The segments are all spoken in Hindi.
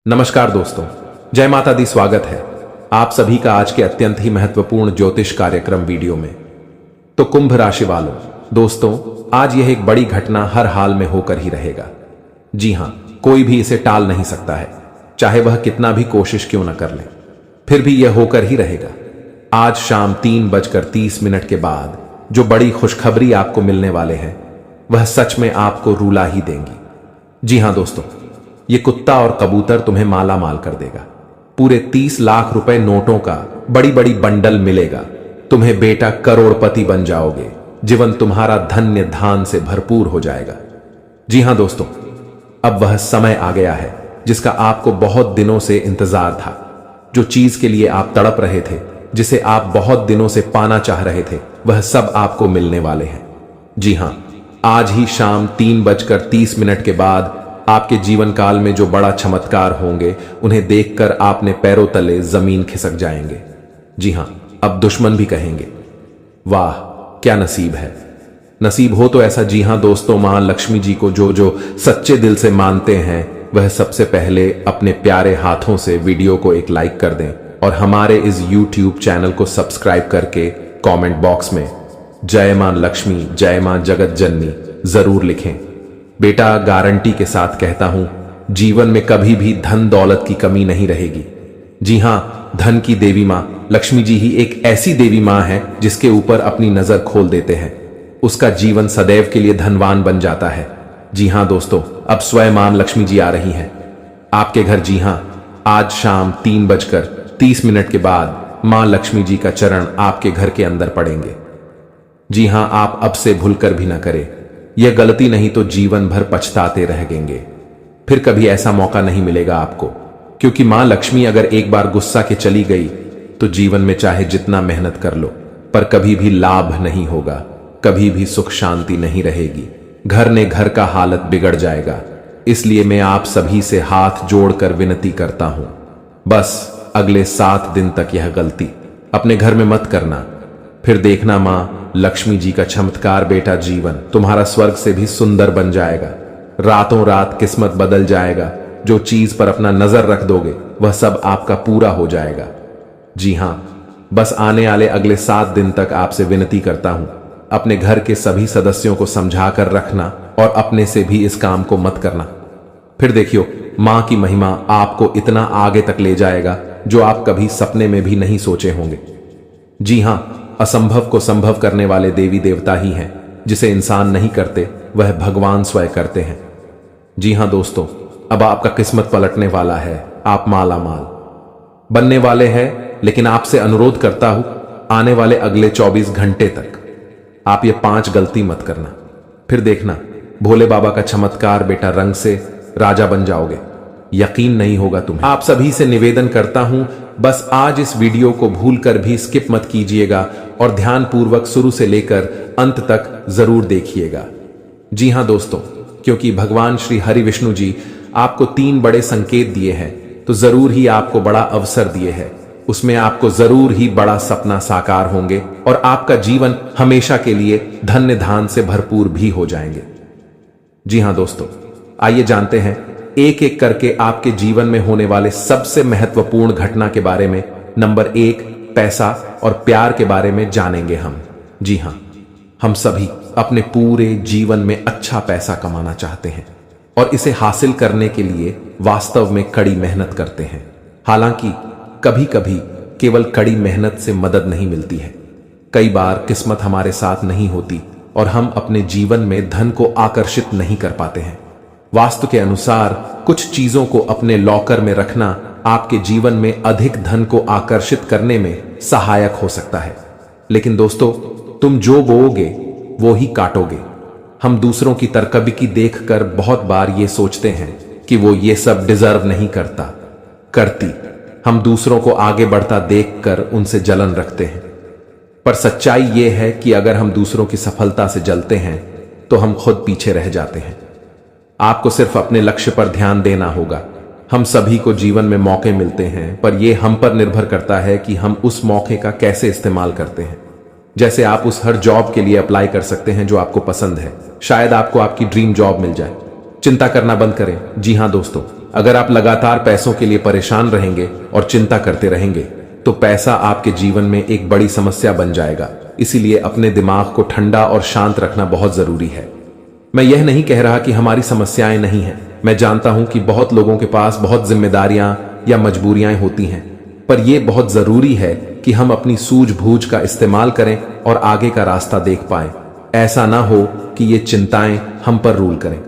नमस्कार दोस्तों, जय माता दी। स्वागत है आप सभी का आज के अत्यंत ही महत्वपूर्ण ज्योतिष कार्यक्रम वीडियो में। तो कुंभ राशि वालों, दोस्तों आज यह एक बड़ी घटना हर हाल में होकर ही रहेगा। जी हां, कोई भी इसे टाल नहीं सकता है, चाहे वह कितना भी कोशिश क्यों न कर ले, फिर भी यह होकर ही रहेगा। आज शाम 3:30 के बाद जो बड़ी खुशखबरी आपको मिलने वाले हैं वह सच में आपको रुला ही देंगी। जी हां दोस्तों, ये कुत्ता और कबूतर तुम्हें माला माल कर देगा। पूरे 30 लाख रुपए नोटों का बड़ी बड़ी बंडल मिलेगा। तुम्हें बेटा करोड़पति बन जाओगे। जीवन तुम्हारा धन्य धान से भरपूर हो जाएगा। जी हां दोस्तों, अब वह समय आ गया है जिसका आपको बहुत दिनों से इंतजार था। जो चीज के लिए आप तड़प रहे थे, जिसे आप बहुत दिनों से पाना चाह रहे थे, वह सब आपको मिलने वाले हैं। जी हां, आज ही शाम 3:30 के बाद आपके जीवन काल में जो बड़ा चमत्कार होंगे, उन्हें देखकर आपने पैरों तले जमीन खिसक जाएंगे। जी हां, अब दुश्मन भी कहेंगे, वाह क्या नसीब है। नसीब हो तो ऐसा। जी हां दोस्तों, मां लक्ष्मी जी को जो सच्चे दिल से मानते हैं वह सबसे पहले अपने प्यारे हाथों से वीडियो को एक लाइक कर दें और हमारे इस YouTube चैनल को सब्सक्राइब करके कमेंट बॉक्स में जय मां लक्ष्मी, जय मां जगत जननी जरूर लिखें। बेटा गारंटी के साथ कहता हूं, जीवन में कभी भी धन दौलत की कमी नहीं रहेगी। जी हां, धन की देवी मां लक्ष्मी जी ही एक ऐसी देवी मां है जिसके ऊपर अपनी नजर खोल देते हैं, उसका जीवन सदैव के लिए धनवान बन जाता है। जी हां दोस्तों, अब स्वयं मां लक्ष्मी जी आ रही हैं आपके घर। जी हां, आज शाम 3:30 के बाद मां लक्ष्मी जी का चरण आपके घर के अंदर पड़ेंगे। जी हां, आप अब से भूलकर भी ना करें। यह गलती नहीं तो जीवन भर पछताते रहेंगे। फिर कभी ऐसा मौका नहीं मिलेगा आपको, क्योंकि मां लक्ष्मी अगर एक बार गुस्सा के चली गई तो जीवन में चाहे जितना मेहनत कर लो पर कभी भी लाभ नहीं होगा, कभी भी सुख शांति नहीं रहेगी। घर ने घर का हालत बिगड़ जाएगा। इसलिए मैं आप सभी से हाथ जोड़कर विनती करता हूं, बस अगले 7 दिन तक यह गलती अपने घर में मत करना। फिर देखना मां लक्ष्मी जी का चमत्कार। बेटा जीवन तुम्हारा स्वर्ग से भी सुंदर बन जाएगा। रातों रात किस्मत बदल जाएगा। जो चीज पर अपना नजर रख दोगे वह सब आपका पूरा हो जाएगा। जी हां, बस आने वाले अगले 7 दिन तक आपसे विनती करता हूं, अपने घर के सभी सदस्यों को समझा कर रखना और अपने से भी इस काम को मत करना। फिर देखियो, मां की महिमा आपको इतना आगे तक ले जाएगा जो आप कभी सपने में भी नहीं सोचे होंगे। जी हां, असंभव को संभव करने वाले देवी देवता ही हैं। जिसे इंसान नहीं करते वह भगवान स्वयं करते हैं। जी हां दोस्तों, अब आपका किस्मत पलटने वाला है। आप माला माल बनने वाले हैं। लेकिन आपसे अनुरोध करता हूं, आने वाले अगले 24 घंटे तक आप ये 5 गलती मत करना। फिर देखना भोले बाबा का चमत्कार। बेटा रंग से राजा बन जाओगे, यकीन नहीं होगा तुम्हें। आप सभी से निवेदन करता हूं, बस आज इस वीडियो को भूलकर भी स्किप मत कीजिएगा और ध्यानपूर्वक शुरू से लेकर अंत तक जरूर देखिएगा। जी हां दोस्तों, क्योंकि भगवान श्री हरि विष्णु जी आपको 3 बड़े संकेत दिए हैं, तो जरूर ही आपको बड़ा अवसर दिए हैं। उसमें आपको जरूर ही बड़ा सपना साकार होंगे और आपका जीवन हमेशा के लिए धन्य धान से भरपूर भी हो जाएंगे। जी हां दोस्तों, आइए जानते हैं एक एक करके आपके जीवन में होने वाले सबसे महत्वपूर्ण घटना के बारे में। नंबर 1, पैसा और प्यार के बारे में जानेंगे हम। जी हां, हम सभी अपने पूरे जीवन में अच्छा पैसा कमाना चाहते हैं और इसे हासिल करने के लिए वास्तव में कड़ी मेहनत करते हैं। हालांकि कभी कभी केवल कड़ी मेहनत से मदद नहीं मिलती है। कई बार किस्मत हमारे साथ नहीं होती और हम अपने जीवन में धन को आकर्षित नहीं कर पाते हैं। वास्तु के अनुसार कुछ चीजों को अपने लॉकर में रखना आपके जीवन में अधिक धन को आकर्षित करने में सहायक हो सकता है। लेकिन दोस्तों, तुम जो बोओगे वो ही काटोगे। हम दूसरों की तरक्की देखकर बहुत बार ये सोचते हैं कि वो ये सब डिजर्व नहीं करती। हम दूसरों को आगे बढ़ता देखकर उनसे जलन रखते हैं। पर सच्चाई ये है कि अगर हम दूसरों की सफलता से जलते हैं तो हम खुद पीछे रह जाते हैं। आपको सिर्फ अपने लक्ष्य पर ध्यान देना होगा। हम सभी को जीवन में मौके मिलते हैं, पर यह हम पर निर्भर करता है कि हम उस मौके का कैसे इस्तेमाल करते हैं। जैसे आप उस हर जॉब के लिए अप्लाई कर सकते हैं जो आपको पसंद है। शायद आपको आपकी ड्रीम जॉब मिल जाए। चिंता करना बंद करें। जी हां दोस्तों, अगर आप लगातार पैसों के लिए परेशान रहेंगे और चिंता करते रहेंगे तो पैसा आपके जीवन में एक बड़ी समस्या बन जाएगा। इसीलिए अपने दिमाग को ठंडा और शांत रखना बहुत जरूरी है। मैं यह नहीं कह रहा कि हमारी समस्याएं नहीं हैं। मैं जानता हूं कि बहुत लोगों के पास बहुत जिम्मेदारियां या मजबूरियां होती हैं, पर यह बहुत जरूरी है कि हम अपनी सूझबूझ का इस्तेमाल करें और आगे का रास्ता देख पाएं। ऐसा ना हो कि ये चिंताएं हम पर रूल करें।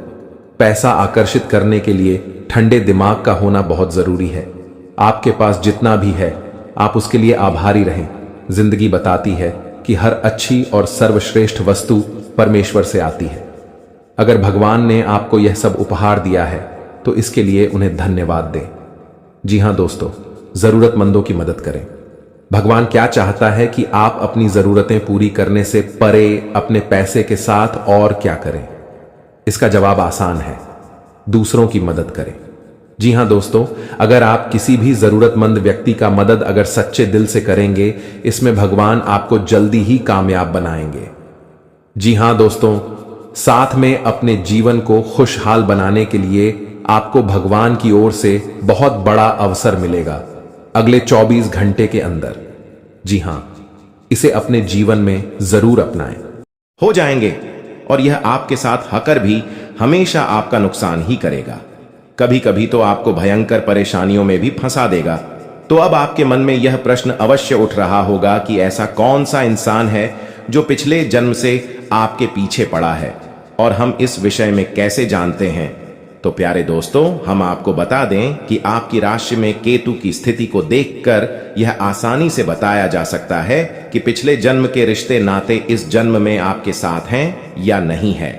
पैसा आकर्षित करने के लिए ठंडे दिमाग का होना बहुत जरूरी है। आपके पास जितना भी है आप उसके लिए आभारी रहें। जिंदगी बताती है कि हर अच्छी और सर्वश्रेष्ठ वस्तु परमेश्वर से आती है। अगर भगवान ने आपको यह सब उपहार दिया है तो इसके लिए उन्हें धन्यवाद दें। जी हां दोस्तों, जरूरतमंदों की मदद करें। भगवान क्या चाहता है कि आप अपनी जरूरतें पूरी करने से परे अपने पैसे के साथ और क्या करें? इसका जवाब आसान है, दूसरों की मदद करें। जी हां दोस्तों, अगर आप किसी भी जरूरतमंद व्यक्ति का मदद अगर सच्चे दिल से करेंगे, इसमें भगवान आपको जल्दी ही कामयाब बनाएंगे। जी हां दोस्तों, साथ में अपने जीवन को खुशहाल बनाने के लिए आपको भगवान की ओर से बहुत बड़ा अवसर मिलेगा अगले 24 घंटे के अंदर। जी हां, इसे अपने जीवन में जरूर अपनाएं। हो जाएंगे और यह आपके साथ हकर भी हमेशा आपका नुकसान ही करेगा। कभी कभी तो आपको भयंकर परेशानियों में भी फंसा देगा। तो अब आपके मन में यह प्रश्न अवश्य उठ रहा होगा कि ऐसा कौन सा इंसान है जो पिछले जन्म से आपके पीछे पड़ा है और हम इस विषय में कैसे जानते हैं? तो प्यारे दोस्तों, हम आपको बता दें कि आपकी राशि में केतु की स्थिति को देखकर यह आसानी से बताया जा सकता है कि पिछले जन्म के रिश्ते नाते इस जन्म में आपके साथ हैं या नहीं है,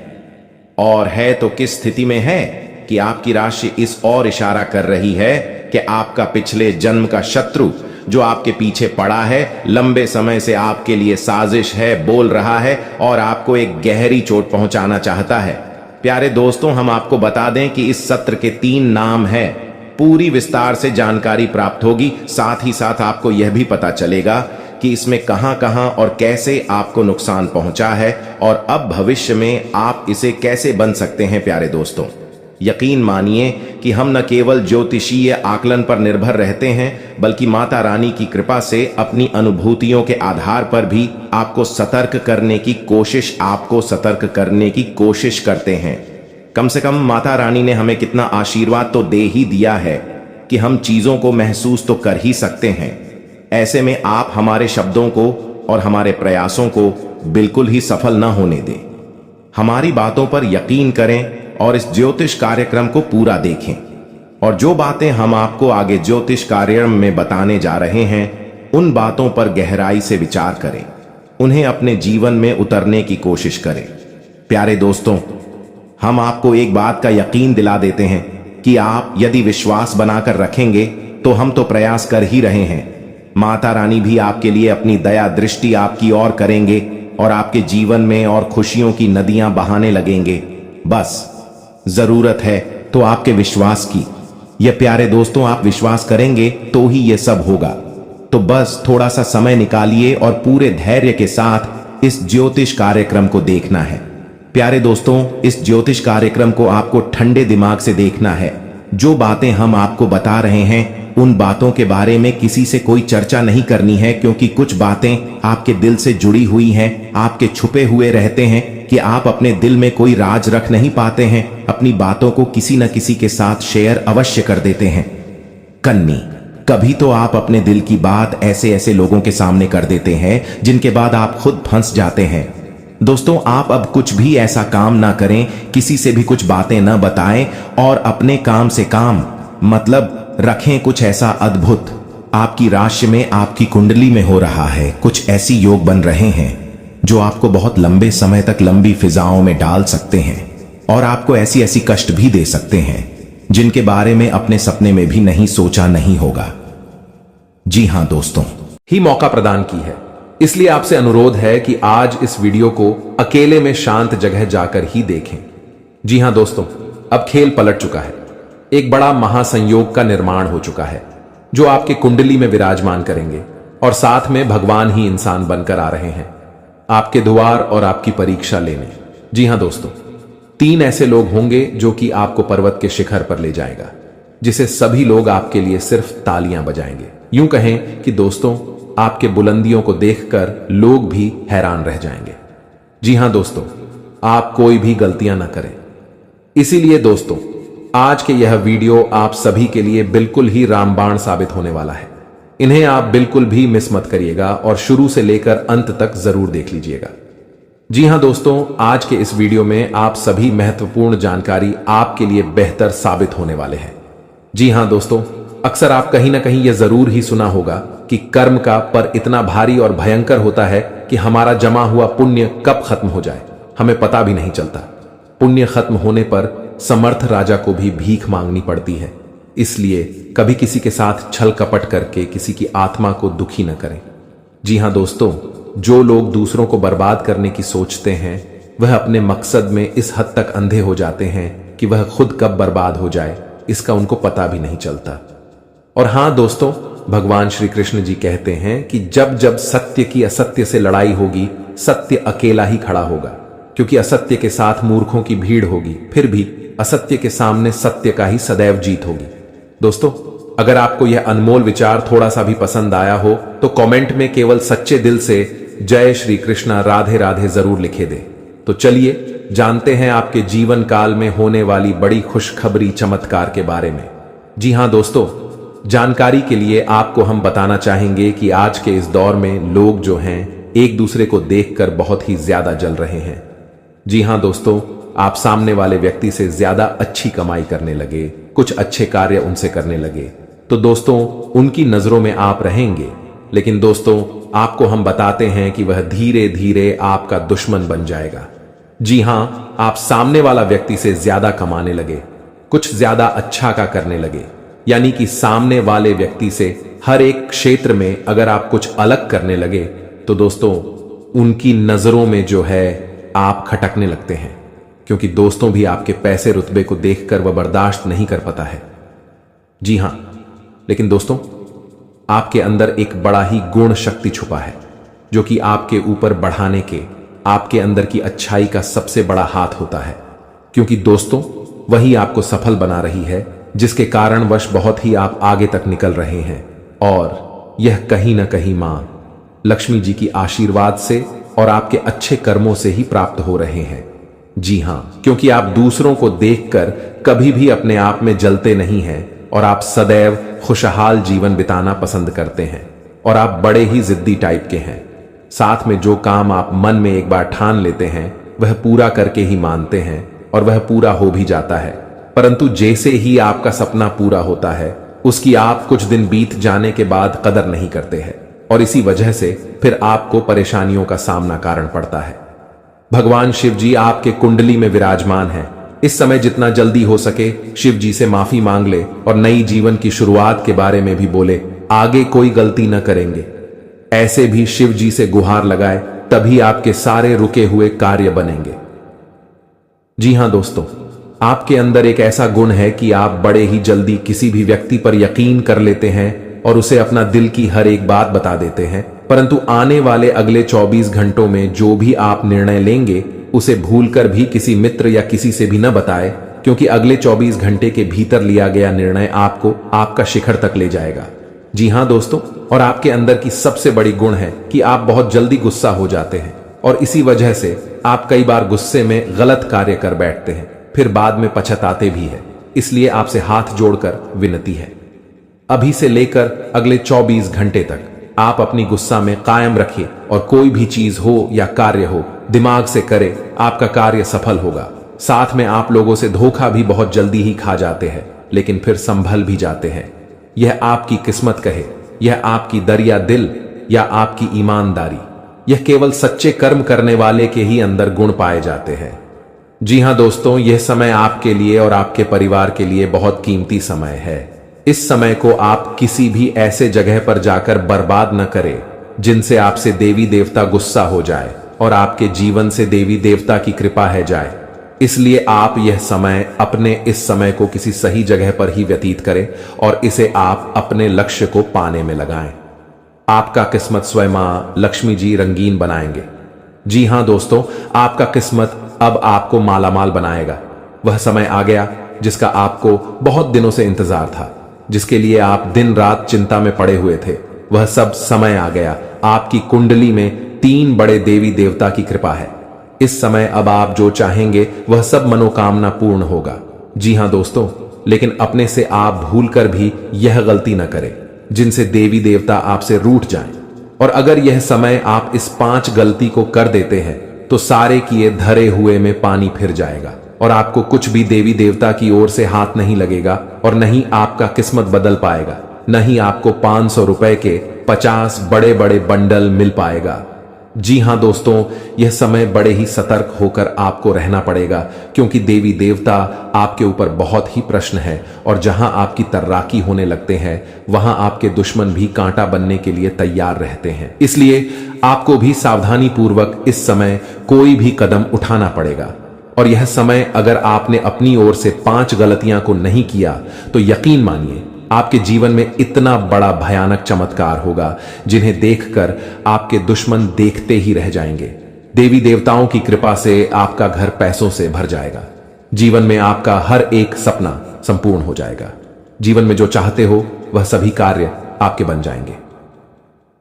और है तो किस स्थिति में है कि आपकी राशि इस ओर इशारा कर रही है कि आपका पिछले जन्म का शत्रु जो आपके पीछे पड़ा है, लंबे समय से आपके लिए साजिश है, बोल रहा है और आपको एक गहरी चोट पहुंचाना चाहता है। प्यारे दोस्तों, हम आपको बता दें कि इस सत्र के 3 नाम हैं। पूरी विस्तार से जानकारी प्राप्त होगी, साथ ही साथ आपको यह भी पता चलेगा कि इसमें कहां कहां और कैसे आपको नुकसान पहुंचा है और अब भविष्य में आप इसे कैसे बन सकते हैं। प्यारे दोस्तों, यकीन मानिए कि हम न केवल ज्योतिषीय आकलन पर निर्भर रहते हैं, बल्कि माता रानी की कृपा से अपनी अनुभूतियों के आधार पर भी आपको सतर्क करने की कोशिश करते हैं। कम से कम माता रानी ने हमें कितना आशीर्वाद तो दे ही दिया है कि हम चीजों को महसूस तो कर ही सकते हैं। ऐसे में आप हमारे शब्दों को और हमारे प्रयासों को बिल्कुल ही सफल न होने दें। हमारी बातों पर यकीन करें और इस ज्योतिष कार्यक्रम को पूरा देखें, और जो बातें हम आपको आगे ज्योतिष कार्यक्रम में बताने जा रहे हैं उन बातों पर गहराई से विचार करें, उन्हें अपने जीवन में उतरने की कोशिश करें। प्यारे दोस्तों, हम आपको एक बात का यकीन दिला देते हैं कि आप यदि विश्वास बनाकर रखेंगे तो हम तो प्रयास कर ही रहे हैं। माता रानी भी आपके लिए अपनी दया दृष्टि आपकी ओर करेंगे और आपके जीवन में और खुशियों की नदियां बहाने लगेंगे। बस जरूरत है तो आपके विश्वास की। यह प्यारे दोस्तों, आप विश्वास करेंगे तो ही यह सब होगा। तो बस थोड़ा सा समय निकालिए और पूरे धैर्य के साथ इस ज्योतिष कार्यक्रम को देखना है। प्यारे दोस्तों, इस ज्योतिष कार्यक्रम को आपको ठंडे दिमाग से देखना है। जो बातें हम आपको बता रहे हैं उन बातों के बारे में किसी से कोई चर्चा नहीं करनी है, क्योंकि कुछ बातें आपके दिल से जुड़ी हुई हैं, आपके छुपे हुए रहते हैं कि आप अपने दिल में कोई राज रख नहीं पाते हैं, अपनी बातों को किसी न किसी के साथ शेयर अवश्य कर देते हैं। कन्नी, कभी तो आप अपने दिल की बात ऐसे ऐसे लोगों के सामने कर देते हैं जिनके बाद आप खुद फंस जाते हैं। दोस्तों, आप अब कुछ भी ऐसा काम ना करें, किसी से भी कुछ बातें न बताएं और अपने काम से काम मतलब रखें। कुछ ऐसा अद्भुत आपकी राशि में, आपकी कुंडली में हो रहा है। कुछ ऐसी योग बन रहे हैं जो आपको बहुत लंबे समय तक लंबी फिजाओं में डाल सकते हैं और आपको ऐसी ऐसी कष्ट भी दे सकते हैं जिनके बारे में अपने सपने में भी नहीं सोचा नहीं होगा। जी हां दोस्तों, ही मौका प्रदान की है, इसलिए आपसे अनुरोध है कि आज इस वीडियो को अकेले में शांत जगह जाकर ही देखें। जी हां दोस्तों, अब खेल पलट चुका है। एक बड़ा महासंयोग का निर्माण हो चुका है जो आपके कुंडली में विराजमान करेंगे और साथ में भगवान ही इंसान बनकर आ रहे हैं आपके द्वार और आपकी परीक्षा लेने। जी हां दोस्तों, 3 ऐसे लोग होंगे जो कि आपको पर्वत के शिखर पर ले जाएगा। जिसे सभी लोग आपके लिए सिर्फ तालियां बजाएंगे। यूं कहें कि दोस्तों, आपके बुलंदियों को देखकर लोग भी हैरान रह जाएंगे। जी हां दोस्तों, आप कोई भी गलतियां ना करें। इसीलिए दोस्तों, आज के यह वीडियो आप सभी के लिए बिल्कुल ही रामबाण साबित होने वाला है। इन्हें आप बिल्कुल भी मिस मत करिएगा और शुरू से लेकर अंत तक जरूर देख लीजिएगा। जी हां दोस्तों, आज के इस वीडियो में आप सभी महत्वपूर्ण जानकारी आपके लिए बेहतर साबित होने वाले हैं। जी हां दोस्तों, अक्सर आप कहीं ना कहीं यह जरूर ही सुना होगा कि कर्म का पर इतना भारी और भयंकर होता है कि हमारा जमा हुआ पुण्य कब खत्म हो जाए हमें पता भी नहीं चलता। पुण्य खत्म होने पर समर्थ राजा को भी भीख मांगनी पड़ती है। इसलिए कभी किसी के साथ छल कपट करके किसी की आत्मा को दुखी न करें। जी हां दोस्तों, जो लोग दूसरों को बर्बाद करने की सोचते हैं वह अपने मकसद में इस हद तक अंधे हो जाते हैं कि वह खुद कब बर्बाद हो जाए इसका उनको पता भी नहीं चलता। और हां दोस्तों, भगवान श्री कृष्ण जी कहते हैं कि जब जब सत्य की असत्य से लड़ाई होगी, सत्य अकेला ही खड़ा होगा, क्योंकि असत्य के साथ मूर्खों की भीड़ होगी, फिर भी असत्य के सामने सत्य का ही सदैव जीत होगी। दोस्तों, अगर आपको यह अनमोल विचार थोड़ा सा भी पसंद आया हो तो कमेंट में केवल सच्चे दिल से जय श्री कृष्णा राधे राधे जरूर लिखे दे। तो चलिए जानते हैं आपके जीवन काल में होने वाली बड़ी खुशखबरी चमत्कार के बारे में। जी हां दोस्तों, जानकारी के लिए आपको हम बताना चाहेंगे कि आज के इस दौर में लोग जो हैं एक दूसरे को देखकर बहुत ही ज्यादा जल रहे हैं। जी हां दोस्तों, आप सामने वाले व्यक्ति से ज्यादा अच्छी कमाई करने लगे, कुछ अच्छे कार्य उनसे करने लगे, तो दोस्तों उनकी नजरों में आप रहेंगे। लेकिन दोस्तों, आपको हम बताते हैं कि वह धीरे धीरे आपका दुश्मन बन जाएगा। जी हां, आप सामने वाला व्यक्ति से ज्यादा कमाने लगे, कुछ ज्यादा अच्छा का करने लगे, यानी कि सामने वाले व्यक्ति से हर एक क्षेत्र में अगर आप कुछ अलग करने लगे तो दोस्तों उनकी नजरों में जो है आप खटकने लगते हैं, क्योंकि दोस्तों भी आपके पैसे रुतबे को देखकर वह बर्दाश्त नहीं कर पाता है। जी हां, लेकिन दोस्तों आपके अंदर एक बड़ा ही गुण शक्ति छुपा है जो कि आपके ऊपर बढ़ाने के आपके अंदर की अच्छाई का सबसे बड़ा हाथ होता है, क्योंकि दोस्तों वही आपको सफल बना रही है, जिसके कारणवश बहुत ही आप आगे तक निकल रहे हैं। और यह कहीं ना कहीं मां लक्ष्मी जी की आशीर्वाद से और आपके अच्छे कर्मों से ही प्राप्त हो रहे हैं। जी हां, क्योंकि आप दूसरों को देखकर कभी भी अपने आप में जलते नहीं हैं और आप सदैव खुशहाल जीवन बिताना पसंद करते हैं और आप बड़े ही जिद्दी टाइप के हैं। साथ में जो काम आप मन में एक बार ठान लेते हैं वह पूरा करके ही मानते हैं और वह पूरा हो भी जाता है। परंतु जैसे ही आपका सपना पूरा होता है उसकी आप कुछ दिन बीत जाने के बाद कदर नहीं करते हैं और इसी वजह से फिर आपको परेशानियों का सामना कारण पड़ता है। भगवान शिव जी आपके कुंडली में विराजमान हैं। इस समय जितना जल्दी हो सके शिव जी से माफी मांग ले और नई जीवन की शुरुआत के बारे में भी बोले, आगे कोई गलती न करेंगे। ऐसे भी शिव जी से गुहार लगाए, तभी आपके सारे रुके हुए कार्य बनेंगे। जी हां दोस्तों, आपके अंदर एक ऐसा गुण है कि आप बड़े ही जल्दी किसी भी व्यक्ति पर यकीन कर लेते हैं और उसे अपना दिल की हर एक बात बता देते हैं, परंतु आने वाले अगले 24 घंटों में जो भी आप निर्णय लेंगे उसे भूलकर भी किसी मित्र या किसी से भी न बताएं, क्योंकि अगले 24 घंटे के भीतर लिया गया निर्णय आपको आपका शिखर तक ले जाएगा। जी हां दोस्तों, और आपके अंदर की सबसे बड़ी गुण है कि आप बहुत जल्दी गुस्सा हो जाते हैं और इसी वजह से आप कई बार गुस्से में गलत कार्य कर बैठते हैं, फिर बाद में पछताते भी हैं। इसलिए आपसे हाथ जोड़कर विनती है, अभी से लेकर अगले 24 घंटे तक आप अपनी गुस्सा में कायम रखिए और कोई भी चीज हो या कार्य हो दिमाग से करे, आपका कार्य सफल होगा। साथ में आप लोगों से धोखा भी बहुत जल्दी ही खा जाते हैं, लेकिन फिर संभल भी जाते हैं। यह आपकी किस्मत कहे, यह आपकी दरिया दिल या आपकी ईमानदारी, यह केवल सच्चे कर्म करने वाले के ही अंदर गुण पाए जाते हैं। जी हां दोस्तों, यह समय आपके लिए और आपके परिवार के लिए बहुत कीमती समय है। इस समय को आप किसी भी ऐसे जगह पर जाकर बर्बाद न करें जिनसे आपसे देवी देवता गुस्सा हो जाए और आपके जीवन से देवी देवता की कृपा है जाए। इसलिए आप यह समय अपने इस समय को किसी सही जगह पर ही व्यतीत करें और इसे आप अपने लक्ष्य को पाने में लगाएं। आपका किस्मत स्वयं मां लक्ष्मी जी रंगीन बनाएंगे। जी हां दोस्तों, आपका किस्मत अब आपको मालामाल बनाएगा। वह समय आ गया जिसका आपको बहुत दिनों से इंतजार था, जिसके लिए आप दिन रात चिंता में पड़े हुए थे, वह सब समय आ गया। आपकी कुंडली में 3 बड़े देवी देवता की कृपा है। इस समय अब आप जो चाहेंगे वह सब मनोकामना पूर्ण होगा। जी हां दोस्तों, लेकिन अपने से आप भूलकर भी यह गलती न करें जिनसे देवी देवता आपसे रूठ जाएं। और अगर यह समय आप इस 5 गलती को कर देते हैं तो सारे किए धरे हुए में पानी फिर जाएगा और आपको कुछ भी देवी देवता की ओर से हाथ नहीं लगेगा और न ही आपका किस्मत बदल पाएगा, न ही आपको 500 रुपए के 50 बड़े बड़े बंडल मिल पाएगा। जी हां दोस्तों, यह समय बड़े ही सतर्क होकर आपको रहना पड़ेगा, क्योंकि देवी देवता आपके ऊपर बहुत ही प्रश्न है और जहां आपकी तर्राकी होने लगते हैं वहां आपके दुश्मन भी कांटा बनने के लिए तैयार रहते हैं। इसलिए आपको भी सावधानी पूर्वक इस समय कोई भी कदम उठाना पड़ेगा। और यह समय अगर आपने अपनी ओर से 5 गलतियां को नहीं किया तो यकीन मानिए आपके जीवन में इतना बड़ा भयानक चमत्कार होगा जिन्हें देखकर आपके दुश्मन देखते ही रह जाएंगे। देवी देवताओं की कृपा से आपका घर पैसों से भर जाएगा। जीवन में आपका हर एक सपना संपूर्ण हो जाएगा। जीवन में जो चाहते हो वह सभी कार्य आपके बन जाएंगे।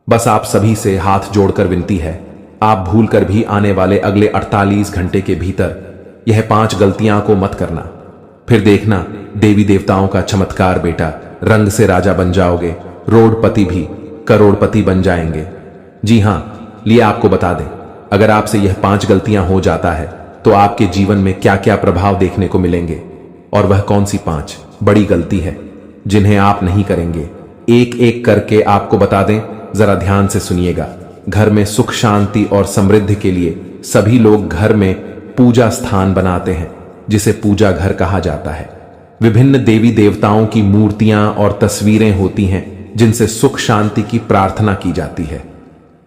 बस आप सभी से हाथ जोड़कर विनती है, आप भूलकर भी आने वाले अगले 48 घंटे के भीतर यह 5 गलतियां को मत करना। फिर देखना देवी देवताओं का चमत्कार बेटा, रंग से राजा बन जाओगे, रोडपति भी करोड़पति बन जाएंगे। जी हां, लिए आपको बता दें, अगर आपसे यह 5 गलतियां हो जाता है तो आपके जीवन में क्या क्या प्रभाव देखने को मिलेंगे और वह कौन सी 5 बड़ी गलती है जिन्हें आप नहीं करेंगे, एक एक करके आपको बता दें। जरा ध्यान से सुनिएगा। घर में सुख शांति और समृद्धि के लिए सभी लोग घर में पूजा स्थान बनाते हैं जिसे पूजा घर कहा जाता है। विभिन्न देवी देवताओं की मूर्तियां और तस्वीरें होती हैं जिनसे सुख शांति की प्रार्थना की जाती है।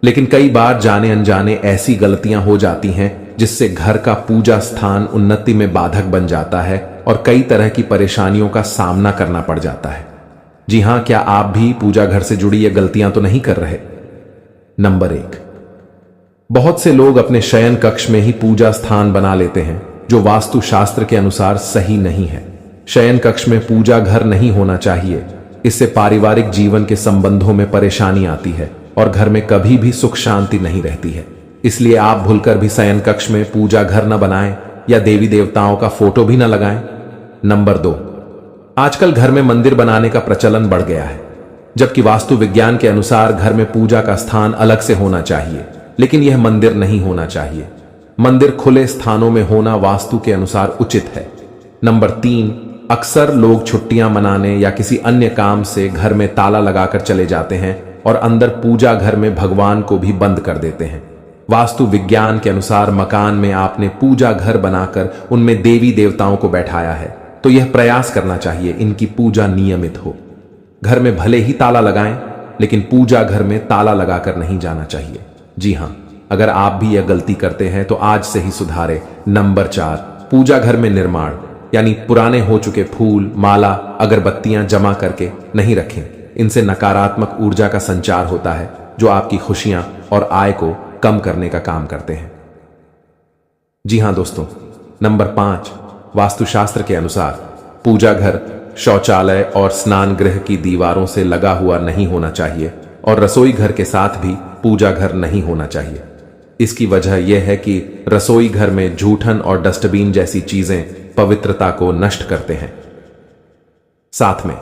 लेकिन कई बार जाने अनजाने ऐसी गलतियां हो जाती हैं जिससे घर का पूजा स्थान उन्नति में बाधक बन जाता है और कई तरह की परेशानियों का सामना करना पड़ जाता है। जी हां, क्या आप भी पूजा घर से जुड़ी ये गलतियां तो नहीं कर रहे? नंबर 1, बहुत से लोग अपने शयन कक्ष में ही पूजा स्थान बना लेते हैं जो वास्तु शास्त्र के अनुसार सही नहीं है। शयन कक्ष में पूजा घर नहीं होना चाहिए। इससे पारिवारिक जीवन के संबंधों में परेशानी आती है और घर में कभी भी सुख शांति नहीं रहती है। इसलिए आप भूलकर भी शयन कक्ष में पूजा घर न बनाएं या देवी देवताओं का फोटो भी न लगाएं। नंबर 2, आजकल घर में मंदिर बनाने का प्रचलन बढ़ गया है, जबकि वास्तु विज्ञान के अनुसार घर में पूजा का स्थान अलग से होना चाहिए, लेकिन यह मंदिर नहीं होना चाहिए। मंदिर खुले स्थानों में होना वास्तु के अनुसार उचित है। नंबर 3, अक्सर लोग छुट्टियां मनाने या किसी अन्य काम से घर में ताला लगाकर चले जाते हैं और अंदर पूजा घर में भगवान को भी बंद कर देते हैं। वास्तु विज्ञान के अनुसार मकान में आपने पूजा घर बनाकर उनमें देवी देवताओं को बैठाया है, तो यह प्रयास करना चाहिए इनकी पूजा नियमित हो। घर में भले ही ताला लगाएं, लेकिन पूजा घर में ताला लगाकर नहीं जाना चाहिए। जी हां, अगर आप भी यह गलती करते हैं तो आज से ही सुधारें। नंबर 4, पूजा घर में निर्माण यानी पुराने हो चुके फूल, माला, अगरबत्तियां जमा करके नहीं रखें। इनसे नकारात्मक ऊर्जा का संचार होता है जो आपकी खुशियां और आय को कम करने का काम करते हैं। जी हां दोस्तों, नंबर 5, वास्तुशास्त्र के अनुसार पूजा घर शौचालय और स्नान गृह की दीवारों से लगा हुआ नहीं होना चाहिए और रसोई घर के साथ भी पूजा घर नहीं होना चाहिए। इसकी वजह यह है कि रसोई घर में जूठन और डस्टबिन जैसी चीजें पवित्रता को नष्ट करते हैं। साथ में